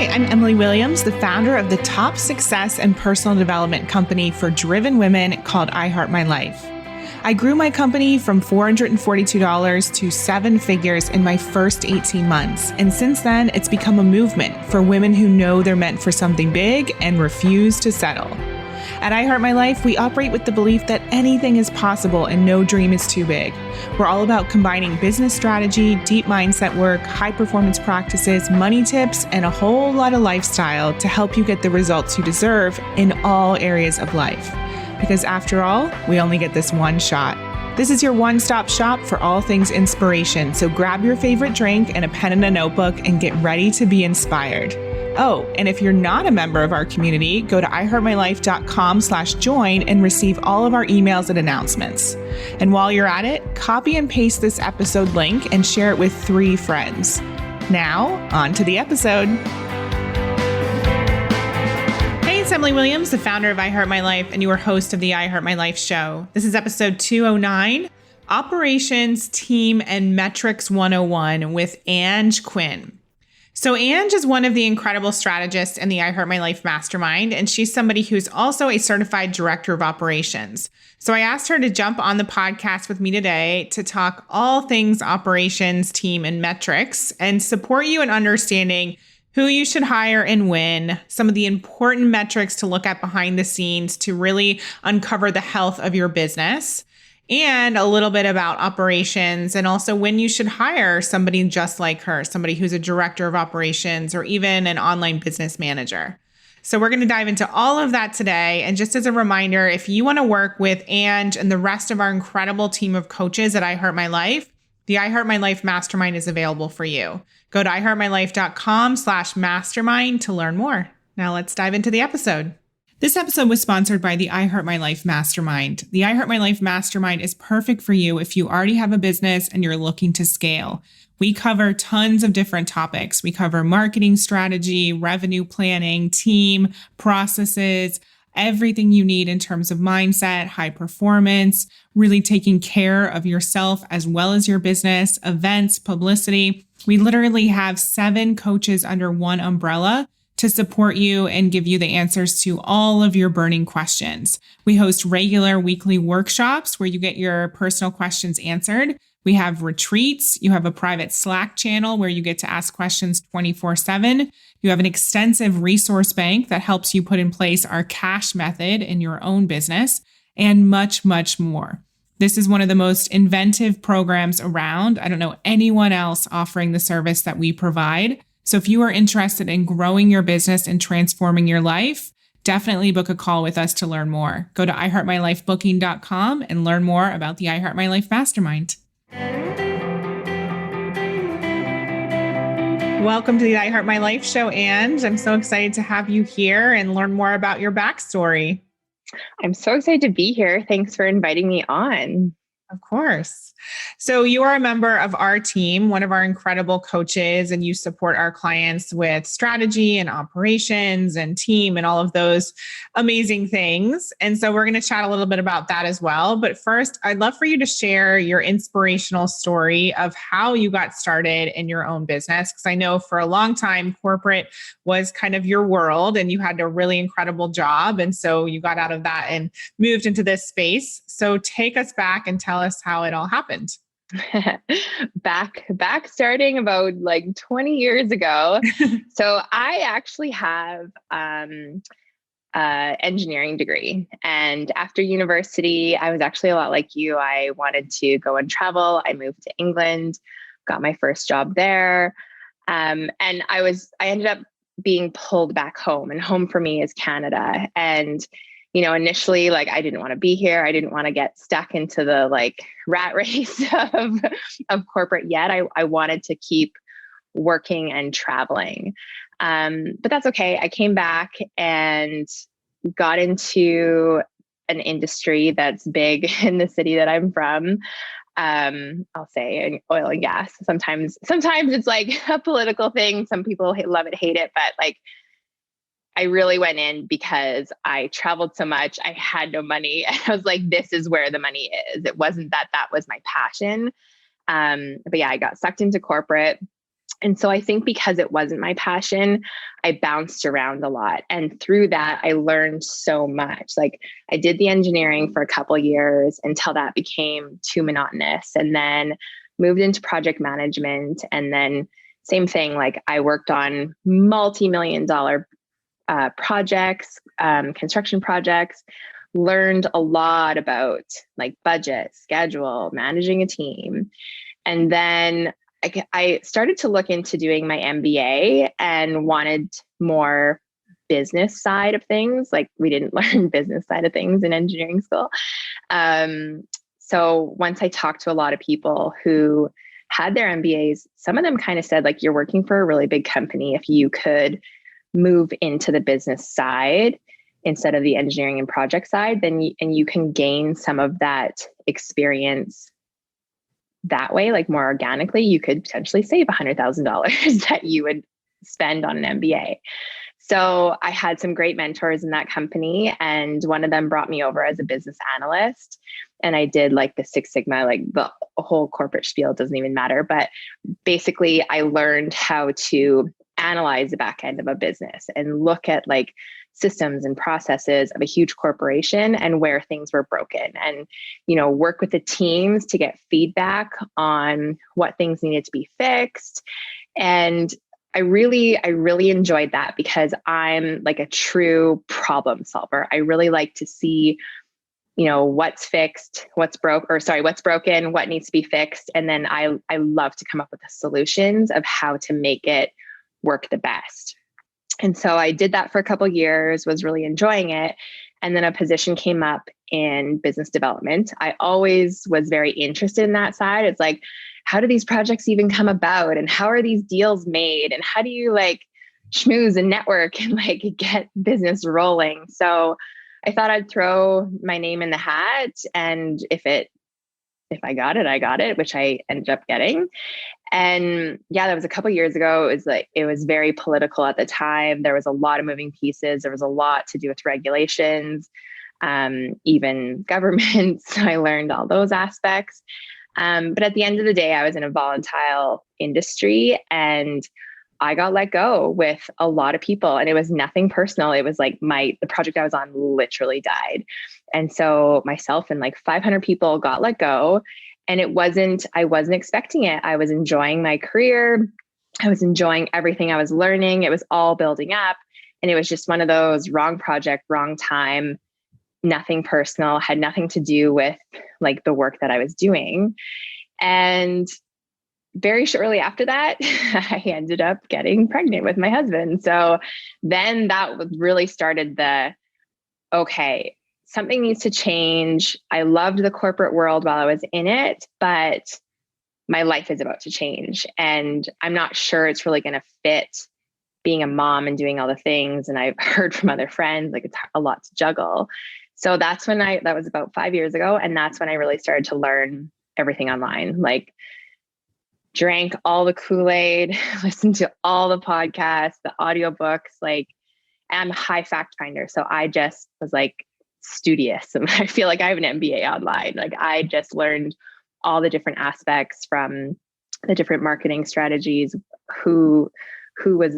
Hi, I'm Emily Williams, the founder of the top success and personal development company for driven women called I Heart My Life. I grew my company from $442 to seven figures in my first 18 months. And since then, it's become a movement for women who know they're meant for something big and refuse to settle. At I Heart My Life, we operate with the belief that anything is possible and no dream is too big. We're all about combining business strategy, deep mindset work, high performance practices, money tips, and a whole lot of lifestyle to help you get the results you deserve in all areas of life. Because after all, we only get this one shot. This is your one-stop shop for all things inspiration. So grab your favorite drink and a pen and a notebook and get ready to be inspired. Oh, and if you're not a member of our community, go to iheartmylife.com/join and receive all of our emails and announcements. And while you're at it, copy and paste this episode link and share it with 3 friends. Now, on to the episode. Hey, it's Emily Williams, the founder of I Heart My Life and your host of the I Heart My Life show. This is episode 209, Operations, Team, and Metrics 101 with Ange Quinn. So Ange is one of the incredible strategists in the I Heart My Life Mastermind, and she's somebody who's also a certified director of operations. So I asked her to jump on the podcast with me today to talk all things operations, team, and metrics, and support you in understanding who you should hire and when, some of the important metrics to look at behind the scenes to really uncover the health of your business, and a little bit about operations and also when you should hire somebody just like her, somebody who's a director of operations or even an online business manager. So we're going to dive into all of that today. And just as a reminder, if you want to work with Ange and the rest of our incredible team of coaches at I Heart My Life, the I Heart My Life Mastermind is available for you. Go to iheartmylife.com/mastermind to learn more. Now let's dive into the episode. This episode was sponsored by the I Heart My Life Mastermind. The I Heart My Life Mastermind is perfect for you if you already have a business and you're looking to scale. We cover tons of different topics. We cover marketing strategy, revenue planning, team, processes, everything you need in terms of mindset, high performance, really taking care of yourself as well as your business, events, publicity. We literally have 7 coaches under one umbrella to support you and give you the answers to all of your burning questions. We host regular weekly workshops where you get your personal questions answered. We have retreats. You have a private Slack channel where you get to ask questions 24/7. You have an extensive resource bank that helps you put in place our cash method in your own business, and much, much more. This is one of the most inventive programs around. I don't know anyone else offering the service that we provide. So if you are interested in growing your business and transforming your life, definitely book a call with us to learn more. Go to iheartmylifebooking.com and learn more about the I Heart My Life Mastermind. Welcome to the I Heart My Life show, Ange. I'm so excited to have you here and learn more about your backstory. I'm so excited to be here. Thanks for inviting me on. Of course. So you are a member of our team, one of our incredible coaches, and you support our clients with strategy and operations and team and all of those amazing things. And so we're going to chat a little bit about that as well. But first, I'd love for you to share your inspirational story of how you got started in your own business. Because I know for a long time, corporate was kind of your world and you had a really incredible job. And so you got out of that and moved into this space. So take us back and tell us how it all happened. back starting about like 20 years ago. So I actually have engineering degree. And after university, I was actually a lot like you. I wanted to go and travel. I moved to England, got my first job there. And I ended up being pulled back home, and home for me is Canada. And initially, like, I didn't want to be here. I didn't want to get stuck into the rat race of corporate yet. I wanted to keep working and traveling. But that's okay. I came back and got into an industry that's big in the city that I'm from. I'll say oil and gas. Sometimes it's like a political thing. Some people love it, hate it, but I really went in because I traveled so much. I had no money. And I was like, this is where the money is. It wasn't that was my passion. But yeah, I got sucked into corporate And so I think because it wasn't my passion, I bounced around a lot. And through that, I learned so much. Like I did the engineering for a couple of years until that became too monotonous, and then moved into project management. And then same thing, like I worked on multi-million dollar projects, construction projects, learned a lot about like budget, schedule, managing a team. And then I started to look into doing my MBA and wanted more business side of things. Like we didn't learn business side of things in engineering school. So once I talked to a lot of people who had their MBAs, some of them kind of said, like, you're working for a really big company. If you could move into the business side instead of the engineering and project side, then you can gain some of that experience that way, like more organically. You could potentially save $100,000 that you would spend on an MBA. So I had some great mentors in that company, and one of them brought me over as a business analyst. And I did like the Six Sigma, like the whole corporate spiel, doesn't even matter. But basically, I learned how to analyze the back end of a business and look at like systems and processes of a huge corporation and where things were broken, and, you know, work with the teams to get feedback on what things needed to be fixed. And I really enjoyed that because I'm like a true problem solver. I really like to see, you know, what's fixed, what's broken, what needs to be fixed. And then I love to come up with the solutions of how to make it work the best. And so I did that for a couple of years, was really enjoying it. And then a position came up in business development. I always was very interested in that side. It's like, how do these projects even come about? And how are these deals made? And how do you like schmooze and network and like get business rolling? So I thought I'd throw my name in the hat. And if I got it, I got it, which I ended up getting. And yeah, that was a couple of years ago. It was very political at the time. There was a lot of moving pieces. There was a lot to do with regulations, even governments. I learned all those aspects. But at the end of the day, I was in a volatile industry, and I got let go with a lot of people, and it was nothing personal. It was like the project I was on literally died. And so myself and like 500 people got let go. And I wasn't expecting it. I was enjoying my career. I was enjoying everything I was learning. It was all building up. And it was just one of those wrong project, wrong time, nothing personal, had nothing to do with like the work that I was doing. And very shortly after that, I ended up getting pregnant with my husband. So then that really started okay, something needs to change. I loved the corporate world while I was in it, but my life is about to change. And I'm not sure it's really going to fit being a mom and doing all the things. And I've heard from other friends, like it's a lot to juggle. So that's when that was about 5 years ago. And that's when I really started to learn everything online, like drank all the Kool-Aid, listened to all the podcasts, the audiobooks, like I'm a high fact finder. So I just was like studious, and I feel like I have an MBA online. Like I just learned all the different aspects from the different marketing strategies, who was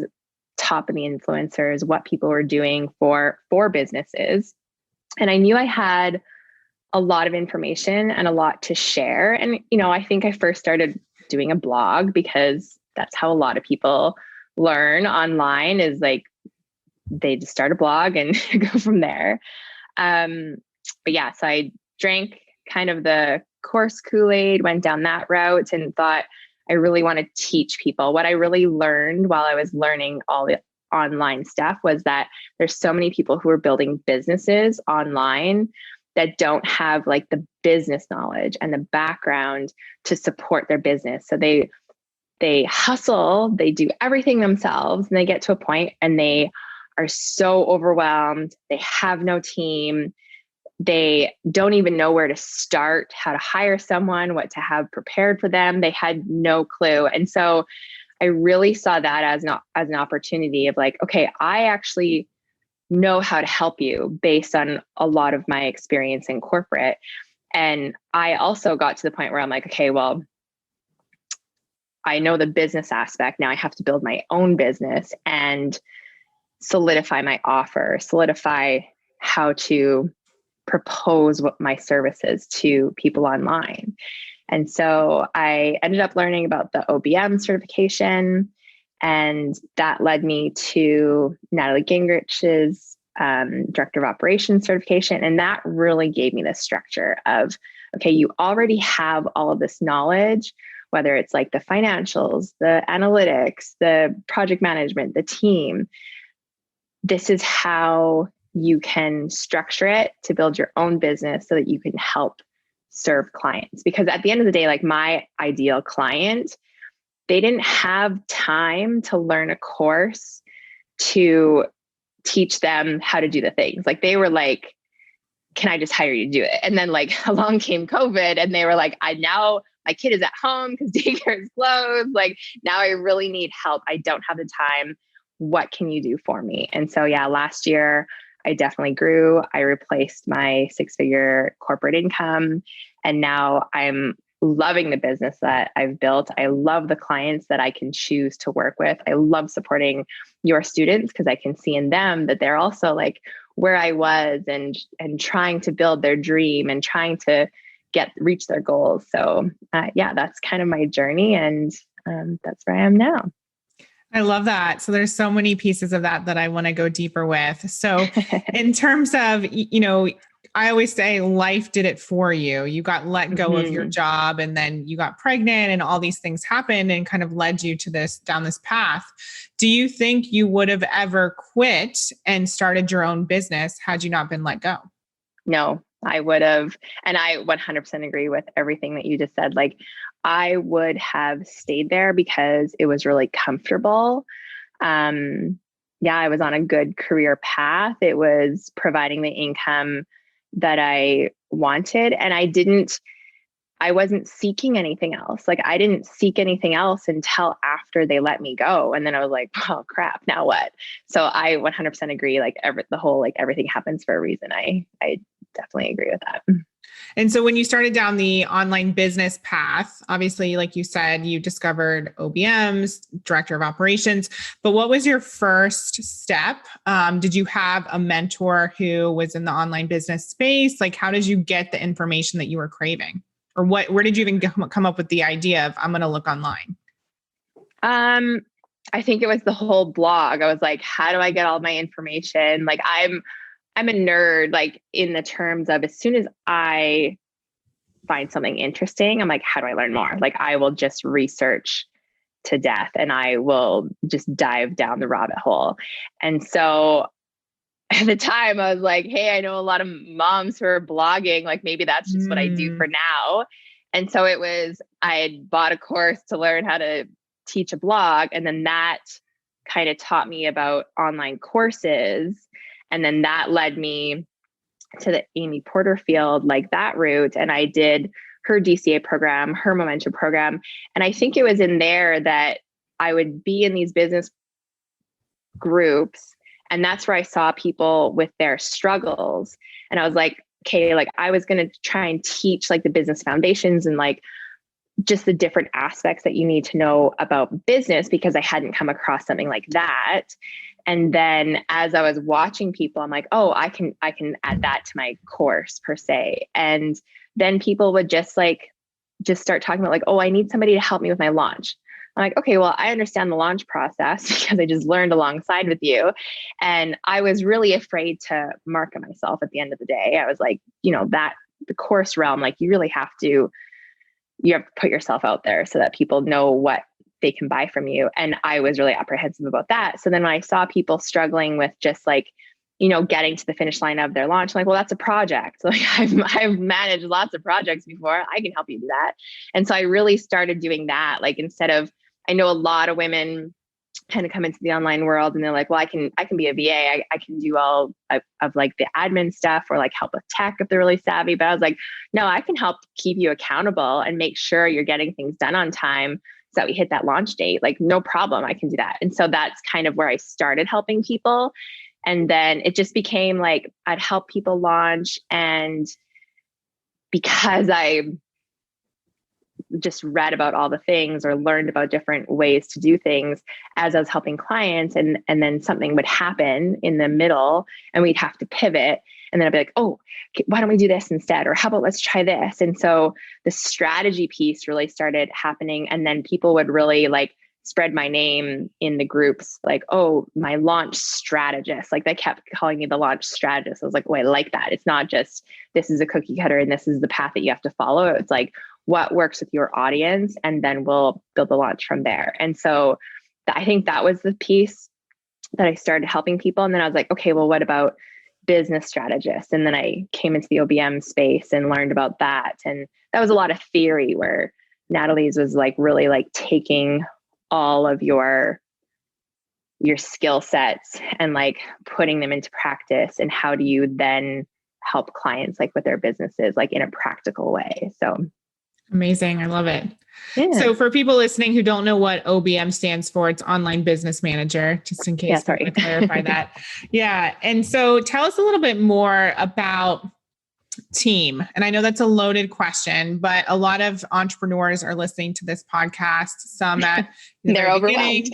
top in the influencers, what people were doing for businesses. And I knew I had a lot of information and a lot to share. And, you know, I think I first started doing a blog because that's how a lot of people learn online, is like they just start a blog and go from there. But yeah, so I drank kind of the course Kool-Aid, went down that route, and thought I really want to teach people. What I really learned while I was learning all the online stuff was that there's so many people who are building businesses online that don't have like the business knowledge and the background to support their business. So they hustle, they do everything themselves, and they get to a point and they are so overwhelmed. They have no team. They don't even know where to start, how to hire someone, what to have prepared for them. They had no clue. And so I really saw that as an opportunity of like, okay, I actually know how to help you based on a lot of my experience in corporate. And I also got to the point where I'm like, okay, well, I know the business aspect. Now I have to build my own business and solidify my offer, solidify how to propose what my services to people online. And so I ended up learning about the OBM certification, and that led me to Natalie Gingrich's Director of Operations certification. And that really gave me the structure of, okay, you already have all of this knowledge, whether it's like the financials, the analytics, the project management, the team. This is how you can structure it to build your own business so that you can help serve clients. Because at the end of the day, like my ideal client, they didn't have time to learn a course to teach them how to do the things. Like they were like, can I just hire you to do it? And then like along came COVID and they were like, now my kid is at home because daycare is closed. Like now I really need help. I don't have the time. What can you do for me? And so, yeah, last year I definitely grew. I replaced my 6-figure corporate income. And now I'm loving the business that I've built. I love the clients that I can choose to work with. I love supporting your students because I can see in them that they're also like where I was and trying to build their dream and trying to reach their goals. So yeah, that's kind of my journey. And that's where I am now. I love that. So there's so many pieces of that I want to go deeper with. So in terms of, I always say life did it for you. You got let go of your job and then you got pregnant and all these things happened and kind of led you to down this path. Do you think you would have ever quit and started your own business had you not been let go? No, I would have. And I 100% agree with everything that you just said. Like I would have stayed there because it was really comfortable. Yeah, I was on a good career path. It was providing the income that I wanted. And I wasn't seeking anything else. Like I didn't seek anything else until after they let me go. And then I was like, oh crap, now what? So I 100% agree. Like everything happens for a reason. I definitely agree with that. And so when you started down the online business path, obviously, like you said, you discovered OBMs, Director of Operations, but what was your first step? Did you have a mentor who was in the online business space? Like, how did you get the information that you were craving? Or where did you even come up with the idea of, I'm going to look online? I think it was the whole blog. I was like, how do I get all my information? Like I'm a nerd, like in the terms of as soon as I find something interesting, I'm like, how do I learn more? Like I will just research to death and I will just dive down the rabbit hole. And so at the time I was like, hey, I know a lot of moms who are blogging. Like maybe that's just what I do for now. And so I had bought a course to learn how to teach a blog. And then that kind of taught me about online courses. And then that led me to the Amy Porterfield, like that route. And I did her DCA program, her Momentum program. And I think it was in there that I would be in these business groups. And that's where I saw people with their struggles. And I was like, okay, like I was going to try and teach like the business foundations and like just the different aspects that you need to know about business because I hadn't come across something like that. And then as I was watching people, I'm like, oh, I can add that to my course per se. And then people would just start talking about like, oh, I need somebody to help me with my launch. I'm like, okay, well, I understand the launch process because I just learned alongside with you. And I was really afraid to market myself at the end of the day. I was like, that the course realm, like you have to put yourself out there so that people know what they can buy from you. And I was really apprehensive about that. So then when I saw people struggling with just like, getting to the finish line of their launch, I'm like, well, that's a project. Like I've managed lots of projects before. I can help you do that. And so I really started doing that. Like I know a lot of women kind of come into the online world and they're like, well, I can be a VA. I can do all of like the admin stuff or like help with tech if they're really savvy. But I was like, no, I can help keep you accountable and make sure you're getting things done on time so that we hit that launch date. Like no problem, I can do that. And so that's kind of where I started helping people. And then it just became like, I'd help people launch. And because I just read about all the things or learned about different ways to do things as I was helping clients. And then something would happen in the middle and we'd have to pivot. And then I'd be like, oh, why don't we do this instead? Or how about let's try this? And so the strategy piece really started happening. And then people would really like spread my name in the groups, like, oh, my launch strategist. Like they kept calling me the launch strategist. I was like, oh, I like that. It's not just this is a cookie cutter and this is the path that you have to follow. It's like what works with your audience, and then we'll build the launch from there. And so I think that was the piece that I started helping people. And then I was like, okay, well, what about business strategist? And then I came into the OBM space and learned about that. And that was a lot of theory, where Natalie's was like really like taking all of your skill sets and like putting them into practice. And how do you then help clients like with their businesses, like in a practical way? So amazing. I love it. yeah. So for people listening who don't know what OBM stands for, it's Online Business Manager, just in case sorry. to clarify that. Yeah. And so tell us a little bit more about team. And I know that's a loaded question, but a lot of entrepreneurs are listening to this podcast, some at they're overwhelmed.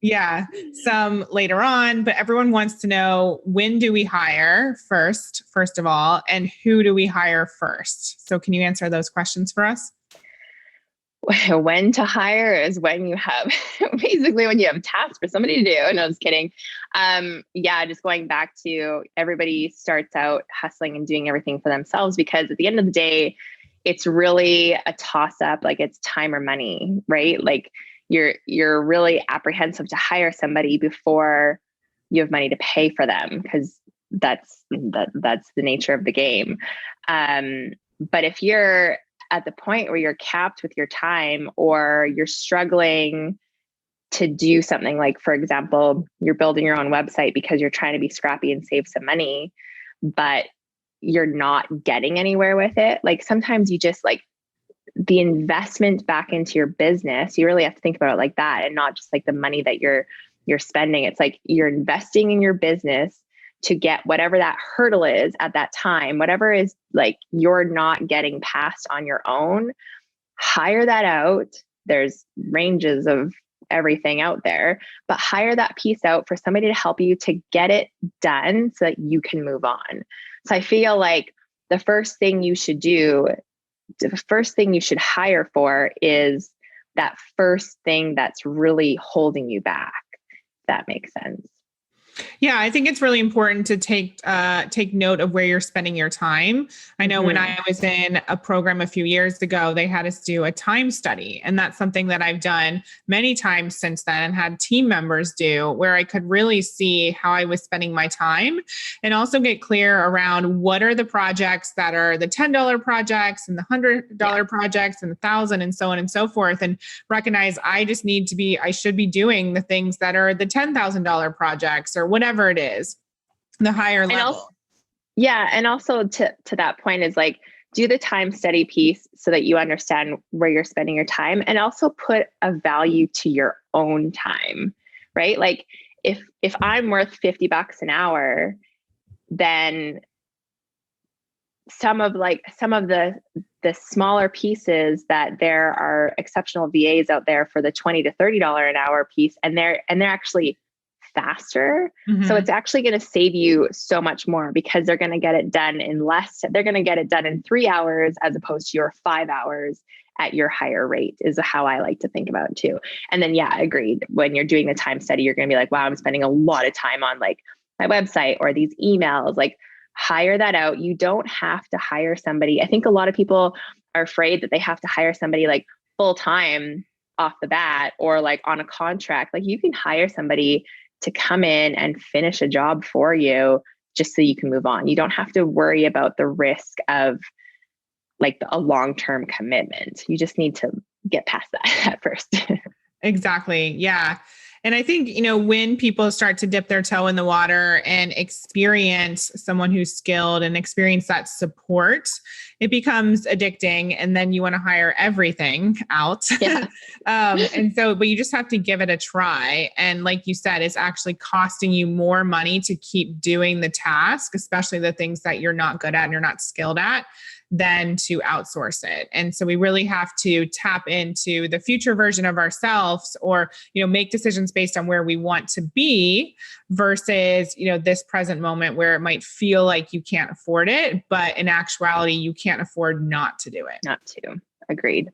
Yeah. Some later on, but everyone wants to know, when do we hire first of all, and who do we hire first? So can you answer those questions for us? When to hire is when you have basically when you have tasks for somebody to do. No, I was kidding. Just going back to everybody starts out hustling and doing everything for themselves, because at the end of the day, it's really a toss up. Like it's time or money, right? Like you're really apprehensive to hire somebody before you have money to pay for them, because that's the nature of the game. But if you're at the point where you're capped with your time, or you're struggling to do something, like, for example, you're building your own website because you're trying to be scrappy and save some money, but you're not getting anywhere with it. Like sometimes you just like the investment back into your business, you really have to think about it like that, and not just like the money that you're spending. It's like you're investing in your business to get whatever that hurdle is at that time, whatever is like you're not getting past on your own, hire that out. There's ranges of everything out there, but hire that piece out for somebody to help you to get it done so that you can move on. So I feel like the first thing you should hire for is that first thing that's really holding you back. If that makes sense. Yeah, I think it's really important to take note of where you're spending your time. I know when I was in a program a few years ago, they had us do a time study. And that's something that I've done many times since then and had team members do, where I could really see how I was spending my time, and also get clear around what are the projects that are the $10 projects and the $100 projects and the $1,000 and so on and so forth. And recognize I should be doing the things that are the $10,000 projects, or whatever it is, the higher level. And also to that point is like, do the time study piece so that you understand where you're spending your time, and also put a value to your own time, right? Like if I'm worth $50 an hour, then some of the smaller pieces that there are exceptional VAs out there for the $20 to $30 an hour piece, and they're actually faster. So it's actually going to save you so much more, because they're going to get it done they're going to get it done in 3 hours as opposed to your 5 hours at your higher rate, is how I like to think about it too. And then, agreed. When you're doing the time study, you're going to be like, wow, I'm spending a lot of time on like my website or these emails, like hire that out. You don't have to hire somebody. I think a lot of people are afraid that they have to hire somebody like full time off the bat, or like on a contract. Like you can hire somebody to come in and finish a job for you just so you can move on. You don't have to worry about the risk of like a long-term commitment. You just need to get past that at first. Exactly. Yeah. And I think, when people start to dip their toe in the water and experience someone who's skilled and experience that support, it becomes addicting. And then you want to hire everything out. Yeah. But you just have to give it a try. And like you said, it's actually costing you more money to keep doing the task, especially the things that you're not good at and you're not skilled at, than to outsource it. And so we really have to tap into the future version of ourselves, or, make decisions based on where we want to be versus, this present moment where it might feel like you can't afford it, but in actuality, you can't afford not to do it. Not to. Agreed.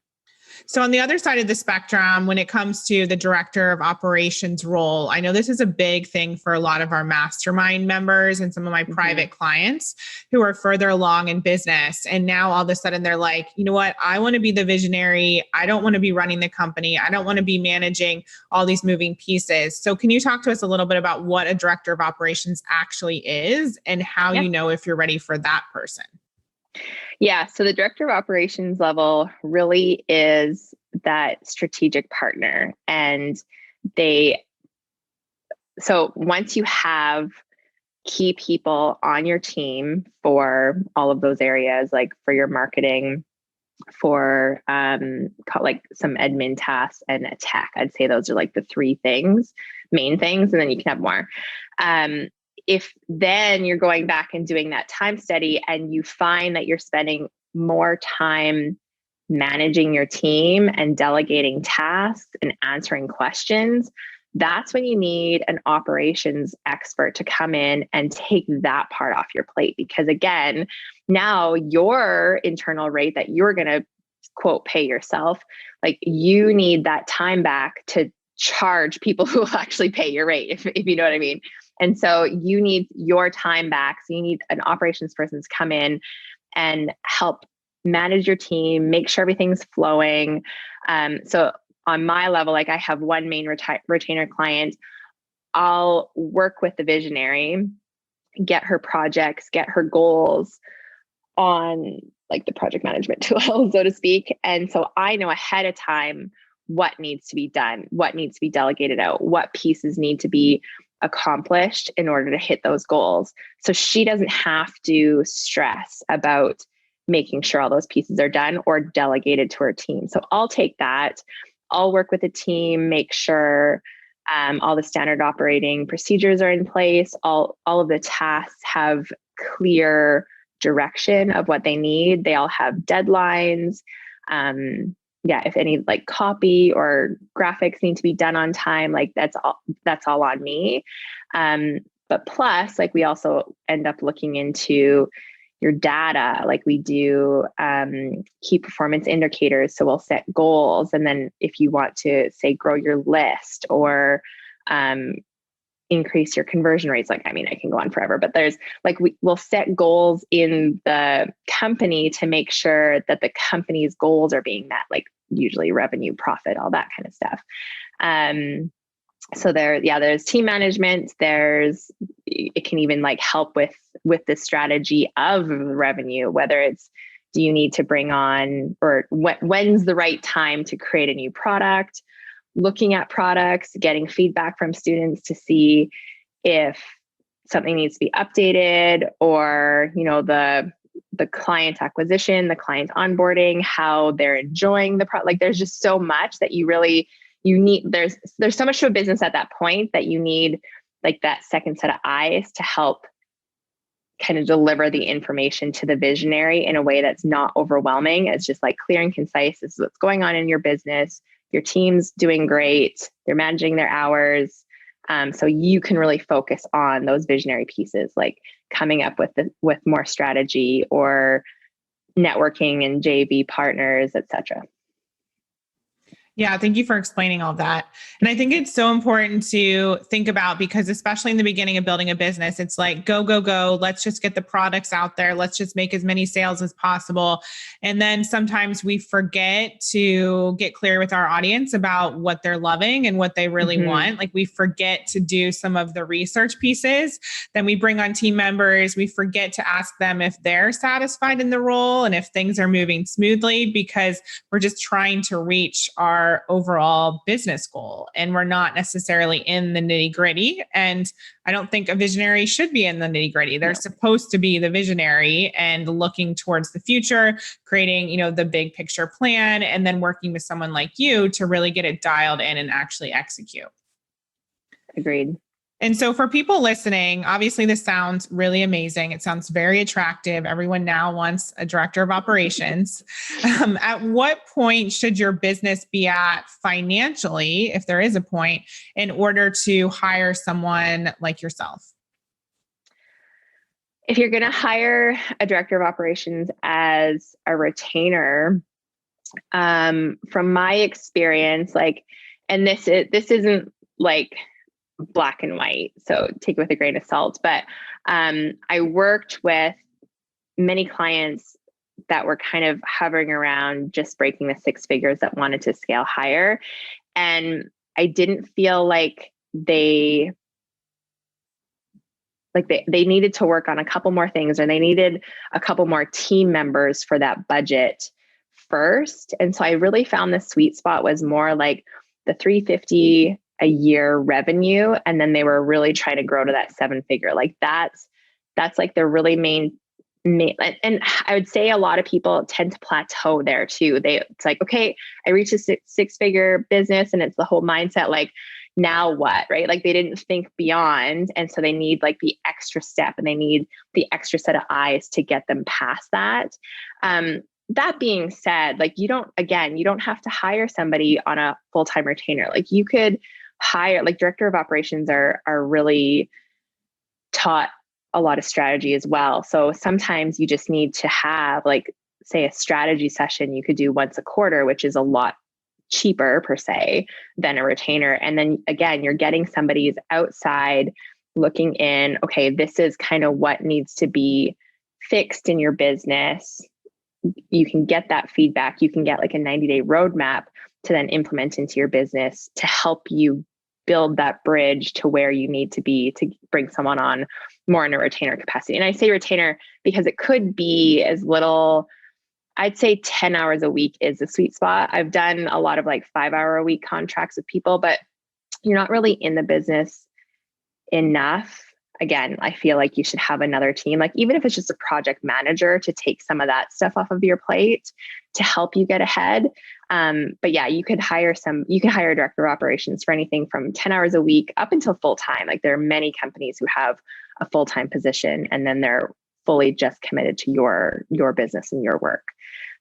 So on the other side of the spectrum, when it comes to the director of operations role, I know this is a big thing for a lot of our mastermind members and some of my private clients who are further along in business. And now all of a sudden they're like, you know what? I want to be the visionary. I don't want to be running the company. I don't want to be managing all these moving pieces. So can you talk to us a little bit about what a director of operations actually is and how you know if you're ready for that person? Yeah. So the director of operations level really is that strategic partner. And so once you have key people on your team for all of those areas, like for your marketing, for like some admin tasks and a tech, I'd say those are like the three main things, and then you can have more. If then you're going back and doing that time study and you find that you're spending more time managing your team and delegating tasks and answering questions, that's when you need an operations expert to come in and take that part off your plate. Because again, now your internal rate that you're going to quote pay yourself, like you need that time back to charge people who will actually pay your rate, if you know what I mean. And so you need your time back. So you need an operations person to come in and help manage your team, make sure everything's flowing. So on my level, like I have one main retainer client. I'll work with the visionary, get her projects, get her goals on like the project management tool, so to speak. And so I know ahead of time what needs to be done, what needs to be delegated out, what pieces need to be accomplished in order to hit those goals. So she doesn't have to stress about making sure all those pieces are done or delegated to her team. So I'll take that. I'll work with the team, make sure all the standard operating procedures are in place. All of the tasks have clear direction of what they need. They all have deadlines. If any like copy or graphics need to be done on time, like that's all on me. But plus, like we also end up looking into your data, like we do key performance indicators. So we'll set goals. And then if you want to say grow your list or increase your conversion rates, like, I mean, I can go on forever, but there's like, we'll set goals in the company to make sure that the company's goals are being met, like usually revenue, profit, all that kind of stuff. So there's team management. It can even like help with the strategy of revenue, whether it's, do you need to bring on, or when's the right time to create a new product, looking at products, getting feedback from students to see if something needs to be updated, or, the client acquisition, the client onboarding, how they're enjoying the product. Like there's just so much that you need, there's so much to a business at that point that you need like that second set of eyes to help kind of deliver the information to the visionary in a way that's not overwhelming. It's just like clear and concise. This is what's going on in your business. Your team's doing great. They're managing their hours. So you can really focus on those visionary pieces, like coming up with more strategy or networking and JV partners, et cetera. Yeah, thank you for explaining all that. And I think it's so important to think about, because especially in the beginning of building a business, it's like, go, go, go. Let's just get the products out there. Let's just make as many sales as possible. And then sometimes we forget to get clear with our audience about what they're loving and what they really want. Like we forget to do some of the research pieces. Then we bring on team members. We forget to ask them if they're satisfied in the role and if things are moving smoothly, because we're just trying to reach our overall business goal and we're not necessarily in the nitty gritty. And I don't think a visionary should be in the nitty gritty. They're supposed to be the visionary and looking towards the future, creating, the big picture plan, and then working with someone like you to really get it dialed in and actually execute. Agreed. And so for people listening, obviously this sounds really amazing. It sounds very attractive. Everyone now wants a director of operations. At what point should your business be at financially, if there is a point, in order to hire someone like yourself? If you're going to hire a director of operations as a retainer, from my experience, and this isn't like black and white, so take it with a grain of salt. But I worked with many clients that were kind of hovering around just breaking the six figures that wanted to scale higher. And I didn't feel like they needed to work on a couple more things, or they needed a couple more team members for that budget first. And so I really found the sweet spot was more like the 350 a year revenue. And then they were really trying to grow to that seven figure. Like that's like the really main, and I would say a lot of people tend to plateau there too. It's like, okay, I reached a six figure business, and it's the whole mindset, like, now what, right? Like they didn't think beyond. And so they need like the extra step, and they need the extra set of eyes to get them past that. That being said, like you don't have to hire somebody on a full-time retainer. Like you could hire, like director of operations are really taught a lot of strategy as well. So sometimes you just need to have, like, say, a strategy session you could do once a quarter, which is a lot cheaper per se than a retainer. And then again, you're getting somebody's outside looking in, okay, this is kind of what needs to be fixed in your business. You can get that feedback. You can get like a 90-day roadmap to then implement into your business to help you build that bridge to where you need to be to bring someone on more in a retainer capacity. And I say retainer because it could be as little, I'd say 10 hours a week is the sweet spot. I've done a lot of like 5-hour-a-week contracts with people, but you're not really in the business enough. Again, I feel like you should have another team, like even if it's just a project manager to take some of that stuff off of your plate to help you get ahead. But yeah, you could hire a director of operations for anything from 10 hours a week up until full-time. Like there are many companies who have a full-time position, and then they're fully just committed to your business and your work.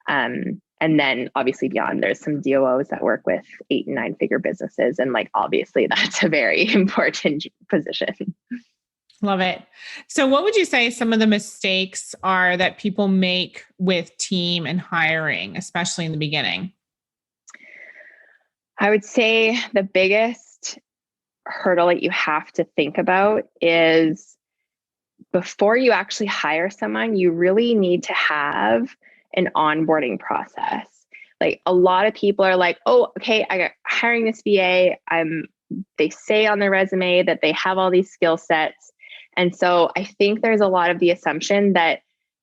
And then obviously beyond, there's some DOOs that work with 8 and 9-figure businesses. And like, obviously that's a very important position. Love it. So what would you say some of the mistakes are that people make with team and hiring, especially in the beginning? I would say the biggest hurdle that you have to think about is before you actually hire someone, you really need to have an onboarding process. Like a lot of people are like, oh, okay, I got hiring this VA. They say on their resume that they have all these skill sets. And so I think there's a lot of the assumption that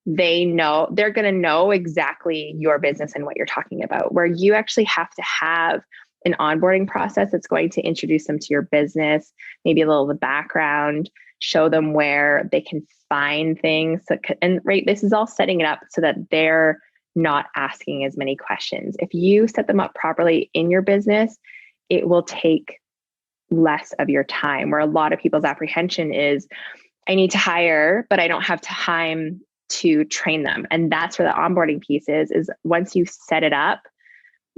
they're going to know exactly your business and what you're talking about, where you actually have to have an onboarding process that's going to introduce them to your business, maybe a little of the background, show them where they can find things. And right, this is all setting it up so that they're not asking as many questions. If you set them up properly in your business, it will take less of your time, where a lot of people's apprehension is, I need to hire, but I don't have time to train them. And that's where the onboarding piece is once you set it up,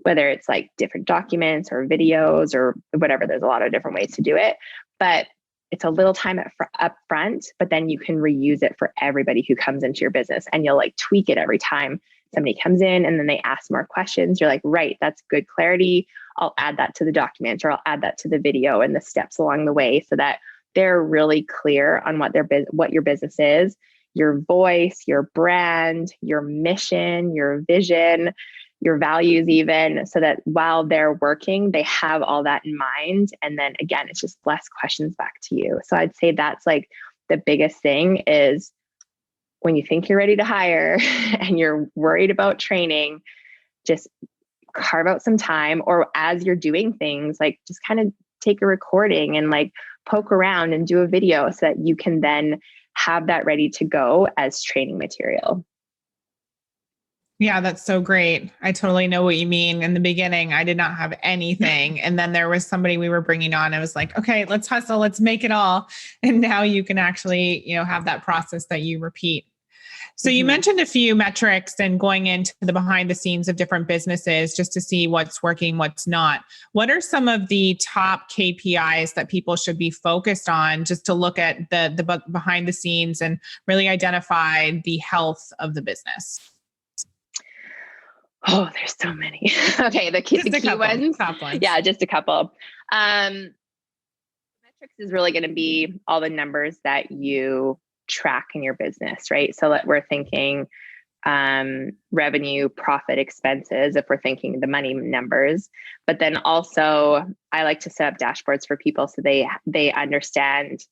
whether it's like different documents or videos or whatever, there's a lot of different ways to do it, but it's a little time up front, but then you can reuse it for everybody who comes into your business, and you'll like tweak it every time somebody comes in and then they ask more questions. You're like, right, that's good clarity. I'll add that to the document, or I'll add that to the video and the steps along the way, so that they're really clear on what your business is, your voice, your brand, your mission, your vision, your values even, so that while they're working, they have all that in mind. And then again, it's just less questions back to you. So I'd say that's like the biggest thing is when you think you're ready to hire and you're worried about training, just carve out some time, or as you're doing things, like just kind of take a recording and like poke around and do a video so that you can then have that ready to go as training material. Yeah, that's so great. I totally know what you mean. In the beginning, I did not have anything. And then there was somebody we were bringing on. I was like, okay, let's hustle, let's make it all. And now you can actually, have that process that you repeat. So you Mhm. mentioned a few metrics and going into the behind the scenes of different businesses just to see what's working, what's not. What are some of the top KPIs that people should be focused on just to look at the behind the scenes and really identify the health of the business? Oh, there's so many. Okay, the Just a key couple ones. top ones. Yeah, just a couple. Metrics is really going to be all the numbers that you track in your business, right? So that we're thinking revenue, profit, expenses, if we're thinking the money numbers. But then also, I like to set up dashboards for people so they understand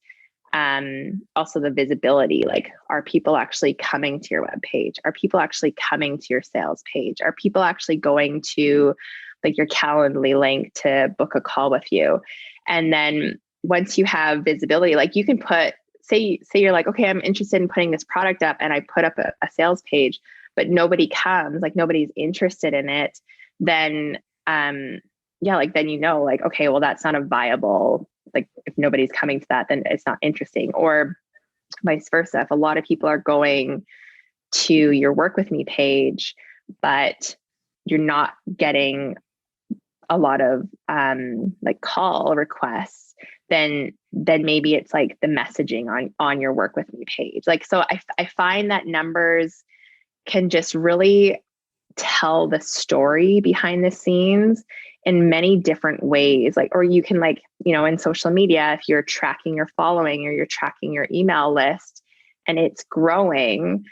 also the visibility. Like, are people actually coming to your web page? Are people actually coming to your sales page? Are people actually going to like your Calendly link to book a call with you? And then once you have visibility, like you can put, say you're like, okay, I'm interested in putting this product up, and I put up a sales page, but nobody comes, like nobody's interested in it, then yeah, like then like, okay, well, that's not a viable, like if nobody's coming to that, then it's not interesting. Or vice versa. If a lot of people are going to your work with me page, but you're not getting a lot of like call requests, then maybe it's like the messaging on your work with me page. Like, so I find that numbers can just really tell the story behind the scenes in many different ways. Like, or you can like, in social media, if you're tracking your following or you're tracking your email list and it's growing,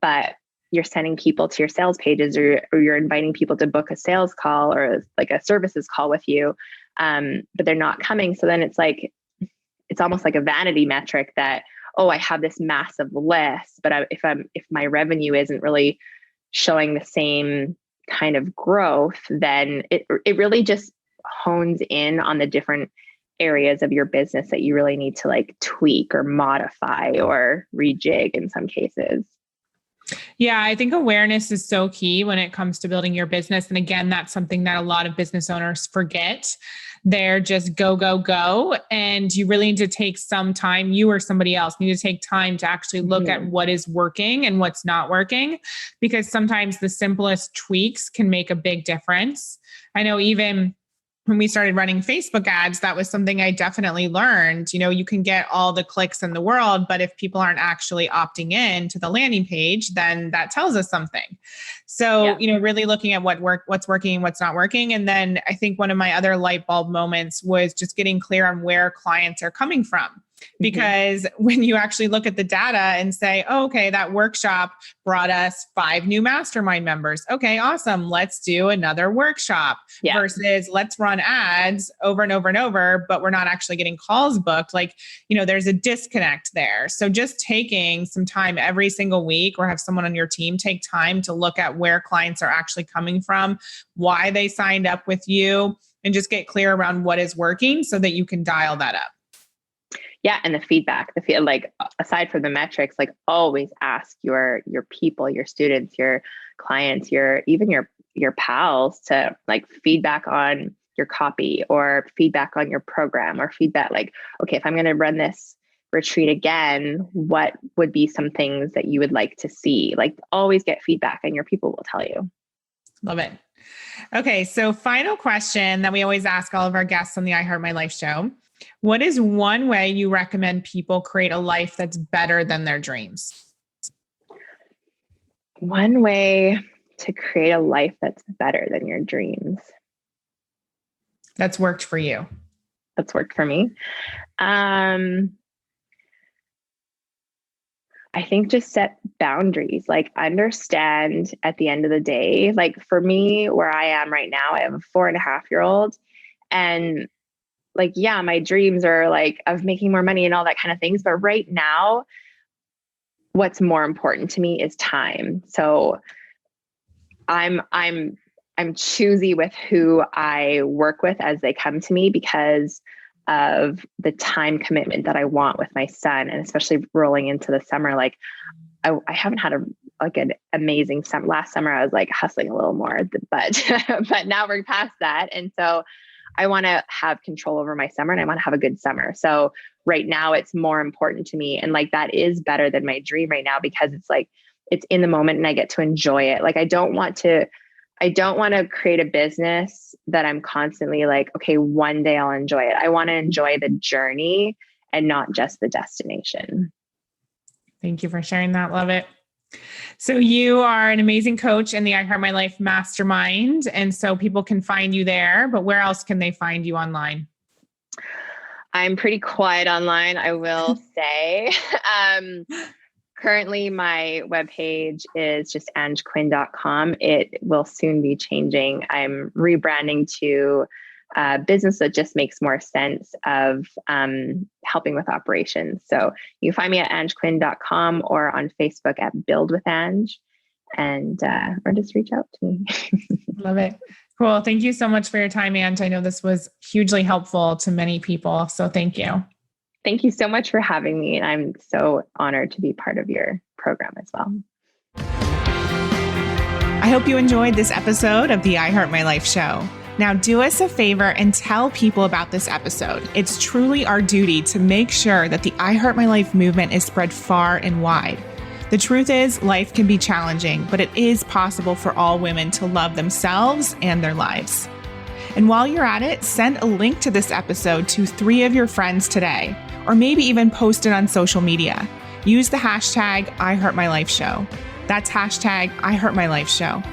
but you're sending people to your sales pages, or you're inviting people to book a sales call or like a services call with you, but they're not coming. So then it's like, it's almost like a vanity metric that, oh, I have this massive list, but if my revenue isn't really showing the same kind of growth, then it really just hones in on the different areas of your business that you really need to like tweak or modify or rejig in some cases. Yeah, I think awareness is so key when it comes to building your business. And again, that's something that a lot of business owners forget. They're just go, go, go. And you really need to take some time, you or somebody else need to take time to actually look at what is working and what's not working, because sometimes the simplest tweaks can make a big difference. I know even when we started running Facebook ads, that was something I definitely learned. You can get all the clicks in the world, but if people aren't actually opting in to the landing page, then that tells us something. So, really looking at what's working and what's not working. And then I think one of my other light bulb moments was just getting clear on where clients are coming from. Because when you actually look at the data and say, oh, okay, that workshop brought us 5 new mastermind members. Okay, awesome. Let's do another workshop versus let's run ads over and over and over, but we're not actually getting calls booked. Like, there's a disconnect there. So just taking some time every single week, or have someone on your team take time to look at where clients are actually coming from, why they signed up with you, and just get clear around what is working so that you can dial that up. Yeah. And the feedback, like aside from the metrics, like always ask your people, your students, your clients, even your pals to like feedback on your copy, or feedback on your program, or feedback like, okay, if I'm going to run this retreat again, what would be some things that you would like to see? Like, always get feedback and your people will tell you. Love it. Okay. So final question that we always ask all of our guests on the I Heart My Life show. What is one way you recommend people create a life that's better than their dreams? One way to create a life that's better than your dreams. That's worked for you. That's worked for me. I think just set boundaries, like understand at the end of the day, like for me, where I am right now, I have a 4.5-year-old, and like, yeah, my dreams are like of making more money and all that kind of things. But right now, what's more important to me is time. So I'm choosy with who I work with as they come to me, because of the time commitment that I want with my son. And especially rolling into the summer, like I haven't had like an amazing summer. Last summer, I was like hustling a little more, but, but now we're past that. And so I want to have control over my summer and I want to have a good summer. So right now it's more important to me. And like, that is better than my dream right now because it's like, it's in the moment and I get to enjoy it. Like, I don't want to create a business that I'm constantly like, okay, one day I'll enjoy it. I want to enjoy the journey and not just the destination. Thank you for sharing that. Love it. So you are an amazing coach in the I Heart My Life Mastermind. And so people can find you there, but where else can they find you online? I'm pretty quiet online, I will say. Currently, my webpage is just angequinn.com. It will soon be changing. I'm rebranding to a business that just makes more sense of helping with operations. So you can find me at angequinn.com or on Facebook at Build with Ange, and or just reach out to me. Love it. Cool. Thank you so much for your time, Ange. I know this was hugely helpful to many people. So thank you. Thank you so much for having me. And I'm so honored to be part of your program as well. I hope you enjoyed this episode of the I Heart My Life show. Now do us a favor and tell people about this episode. It's truly our duty to make sure that the I Heart My Life movement is spread far and wide. The truth is, life can be challenging, but it is possible for all women to love themselves and their lives. And while you're at it, send a link to this episode to 3 of your friends today, or maybe even post it on social media. Use the hashtag #IHeartMyLifeShow. That's hashtag #IHeartMyLifeShow.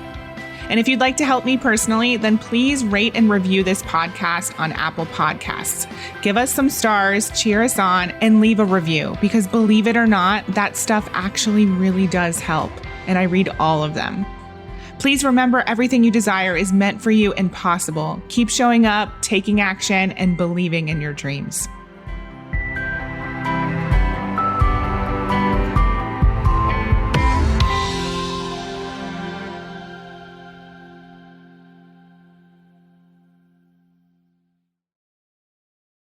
And if you'd like to help me personally, then please rate and review this podcast on Apple Podcasts. Give us some stars, cheer us on, and leave a review, because believe it or not, that stuff actually really does help. And I read all of them. Please remember, everything you desire is meant for you and possible. Keep showing up, taking action, and believing in your dreams.